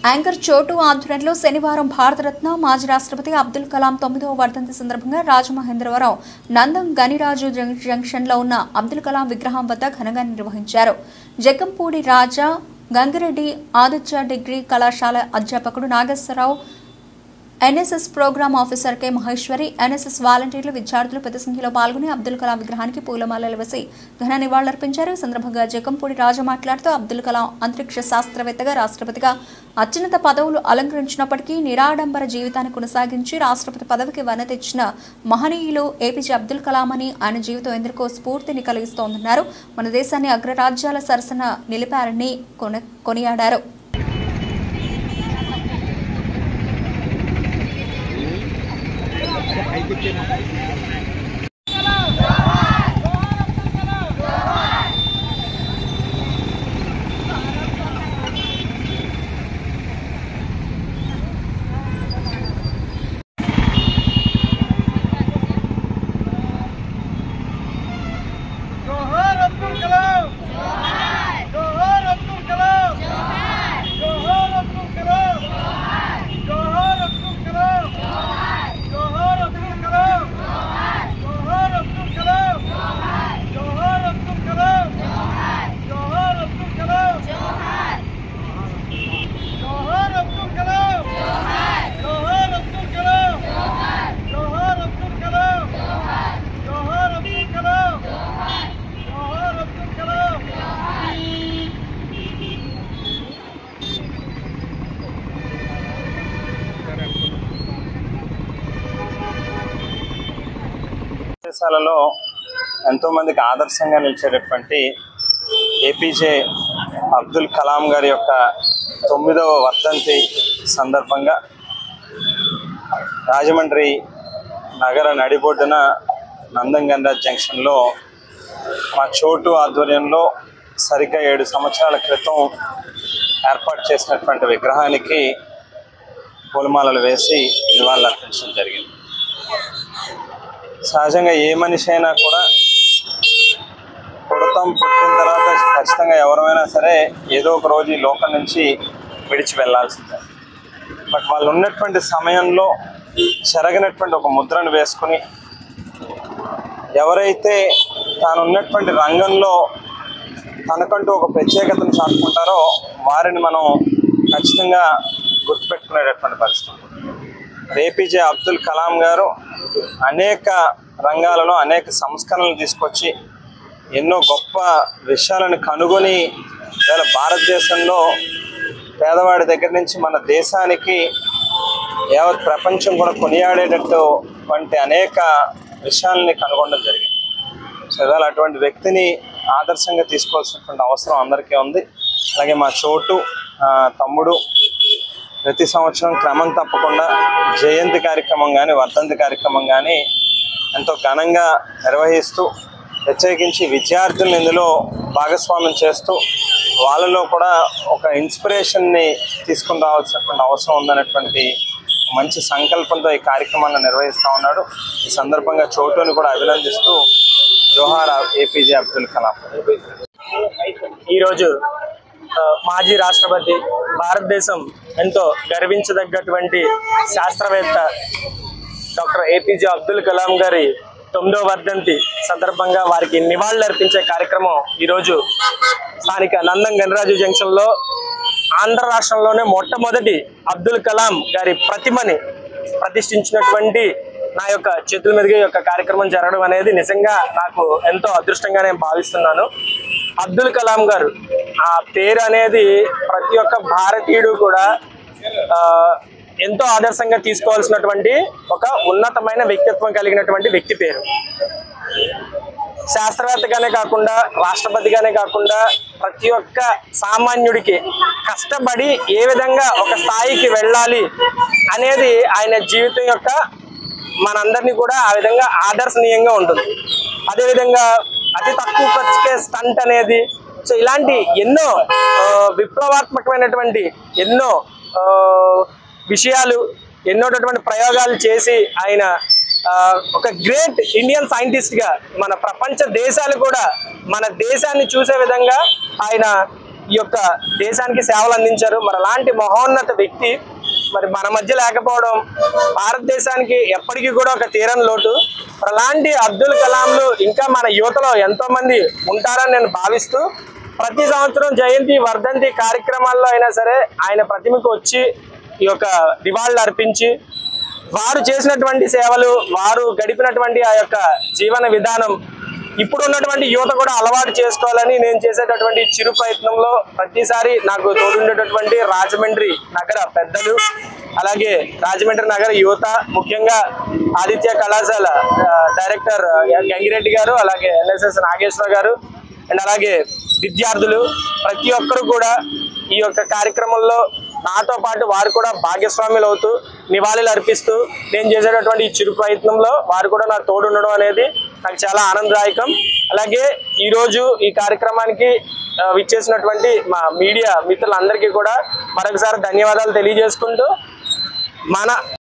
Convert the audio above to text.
Anchor చోటు ఆధ్వర్యంలో శనివారం భారతరత్న మాజీ రాష్ట్రపతి అబ్దుల్ కలాం 9వ వర్ధంతి సందర్భంగా రాజమహేంద్రవరం నందం గనిరాజు జంక్షన్లో ఉన్న అబ్దుల్ కలాం విగ్రహం వద్ద ఘనంగా నిర్వహించారు. జగ్గంపూడి రాజా గంగిరెడ్డి ఆదిత్య డిగ్రీ కళాశాల అధ్యాపకుడు Nageswararao, NSS program officer K Maheshwari, NSS వాలంటీర్లు, విద్యార్థులు పెద్ద సంఖ్యలో పాల్గొని అబ్దుల్ కలాం విగ్రహానికి పూలమాలలు వేసి ఘన నివాళులర్పించారు. ఈ సందర్భంగా జగ్గంపూడి రాజా మాట్లాడుతూ అబ్దుల్ కలాం అంతరిక్ష శాస్త్రవేత్తగా, రాష్ట్రపతిగా అత్యున్నత పదవులు అలంకరించినప్పటికీ నిరాడంబర జీవితాన్ని కొనసాగించి రాష్ట్రపతి పదవికి వన్న తెచ్చిన మహనీయులు ఏపీజే అబ్దుల్ కలాం అని, ఆయన జీవితం ఎందరికో స్ఫూర్తిని కలిగిస్తోందన్నారు. మన దేశాన్ని అగ్రరాజ్యాల సరసన నిలిపారని కొనియాడారు. దేశాలలో ఎంతో మందికి ఆదర్శంగా నిలిచేటటువంటి ఏపీజే అబ్దుల్ కలాం గారి యొక్క 9వ వర్ధంతి సందర్భంగా రాజమండ్రి నగర నడిబొడ్డున నందంగన్రాజ్ జంక్షన్లో మా చోటు ఆధ్వర్యంలో సరిగ్గా 7 సంవత్సరాల క్రితం ఏర్పాటు చేసినటువంటి విగ్రహానికి పూలమాలలు వేసి నివాళులర్పించడం జరిగింది. సహజంగా ఏ మనిషి అయినా కూడా పుట్టిన తర్వాత ఖచ్చితంగా ఎవరైనా సరే ఏదో ఒక రోజు ఈ లోకం నుంచి విడిచి వెళ్ళాల్సిందే. బట్ వాళ్ళు ఉన్నటువంటి సమయంలో చెరగినటువంటి ఒక ముద్రను వేసుకుని ఎవరైతే తాను ఉన్నటువంటి రంగంలో తనకంటూ ఒక ప్రత్యేకతను చాటుకుంటారో వారిని మనం ఖచ్చితంగా గుర్తుపెట్టుకునేటటువంటి పరిస్థితి. ఏపీజే అబ్దుల్ కలాం గారు అనేక రంగాలలో అనేక సంస్కరణలు తీసుకొచ్చి ఎన్నో గొప్ప విషయాలను కనుగొని ఇవాళ భారతదేశంలో పేదవాడి దగ్గర నుంచి మన దేశానికి యావత్ ప్రపంచం కూడా కొనియాడేటటువంటి అనేక విషయాలని కనుగొనడం జరిగింది. సో ఇవాళ అటువంటి వ్యక్తిని ఆదర్శంగా తీసుకోవాల్సినటువంటి అవసరం అందరికీ ఉంది. అలాగే మా చోటు తమ్ముడు ప్రతి సంవత్సరం క్రమం తప్పకుండా జయంతి కార్యక్రమం కానీ వర్ధంతి కార్యక్రమం కానీ ఎంతో ఘనంగా నిర్వహిస్తూ ప్రత్యేకించి విద్యార్థులను ఇందులో భాగస్వామ్యం చేస్తూ వాళ్ళలో కూడా ఒక ఇన్స్పిరేషన్ని తీసుకుని రావాల్సినటువంటి అవసరం ఉందనేటువంటి మంచి సంకల్పంతో ఈ కార్యక్రమాన్ని నిర్వహిస్తూ ఉన్నాడు. ఈ సందర్భంగా చోటుని కూడా అభినందిస్తూ జోహార్ ఏపీజే అబ్దుల్ కలాం. ఈరోజు మాజీ రాష్ట్రపతి, భారతదేశం ఎంతో గర్వించదగ్గటువంటి శాస్త్రవేత్త డాక్టర్ ఏపీజే అబ్దుల్ కలాం గారి 9వ వర్ధంతి సందర్భంగా వారికి నివాళులు అర్పించే కార్యక్రమం ఈరోజు స్థానిక నందం గనిరాజు జంక్షన్లో ఆంధ్ర రాష్ట్రంలోనే మొట్టమొదటి అబ్దుల్ కలాం గారి ప్రతిమని ప్రతిష్ఠించినటువంటి నా యొక్క చేతుల మీదుగా ఈ యొక్క కార్యక్రమం జరగడం అనేది నిజంగా నాకు ఎంతో అదృష్టంగా నేను భావిస్తున్నాను. అబ్దుల్ కలాం గారు ఆ పేరు అనేది ప్రతి ఒక్క భారతీయుడు కూడా ఎంతో ఆదర్శంగా తీసుకోవాల్సినటువంటి ఒక ఉన్నతమైన వ్యక్తిత్వం కలిగినటువంటి వ్యక్తి పేరు. శాస్త్రవేత్తగానే కాకుండా, రాష్ట్రపతిగానే కాకుండా ప్రతి ఒక్క సామాన్యుడికి కష్టపడి ఏ విధంగా ఒక స్థాయికి వెళ్ళాలి అనేది ఆయన జీవితం యొక్క మనందరినీ కూడా ఆ విధంగా ఆదర్శనీయంగా ఉంటుంది. అదేవిధంగా అతి తక్కువ ఖర్చుకే స్టంట్ అనేది, సో ఇలాంటి ఎన్నో విప్లవాత్మకమైనటువంటి ఎన్నో విషయాలు, ఎన్నోటటువంటి ప్రయోగాలు చేసి ఆయన ఒక గ్రేట్ ఇండియన్ సైంటిస్ట్ గా మన ప్రపంచ దేశాలు కూడా మన దేశాన్ని చూసే విధంగా ఆయన ఈ యొక్క దేశానికి సేవలు అందించారు. మరి అలాంటి మహోన్నత వ్యక్తి మరి మన మధ్య లేకపోవడం భారతదేశానికి ఎప్పటికీ కూడా ఒక తీరని లోటు. మరి అలాంటి అబ్దుల్ కలాంలు ఇంకా మన యువతలో ఎంతో మంది ఉంటారని నేను భావిస్తూ ప్రతి సంవత్సరం జయంతి వర్ధంతి కార్యక్రమాల్లో అయినా సరే ఆయన ప్రతిమకు వచ్చి ఈ యొక్క నివాళులు అర్పించి వారు చేసినటువంటి సేవలు, వారు గడిపినటువంటి ఆ యొక్క జీవన విధానం ఇప్పుడు ఉన్నటువంటి యువత కూడా అలవాటు చేసుకోవాలని నేను చేసేటటువంటి చిరు ప్రయత్నంలో ప్రతిసారి నాకు తోడుండేటటువంటి రాజమండ్రి నగర పెద్దలు, అలాగే రాజమండ్రి నగర యువత, ముఖ్యంగా ఆదిత్య కళాశాల డైరెక్టర్ గంగిరెడ్డి గారు, అలాగే ఎన్ఎస్ఎస్ నాగేశ్వర గారు అండ్ అలాగే విద్యార్థులు ప్రతి ఒక్కరు కూడా ఈ యొక్క కార్యక్రమంలో నాతో పాటు వారు కూడా భాగస్వాములు అవుతూ నివాళులు అర్పిస్తూ నేను చేసేటటువంటి ఈ చిరు ప్రయత్నంలో వారు కూడా నాకు తోడు ఉండడం అనేది నాకు చాలా ఆనందదాయకం. అలాగే ఈరోజు ఈ కార్యక్రమానికి విచ్చేసినటువంటి మా మీడియా మిత్రులందరికీ కూడా మరొకసారి ధన్యవాదాలు తెలియజేసుకుంటూ మన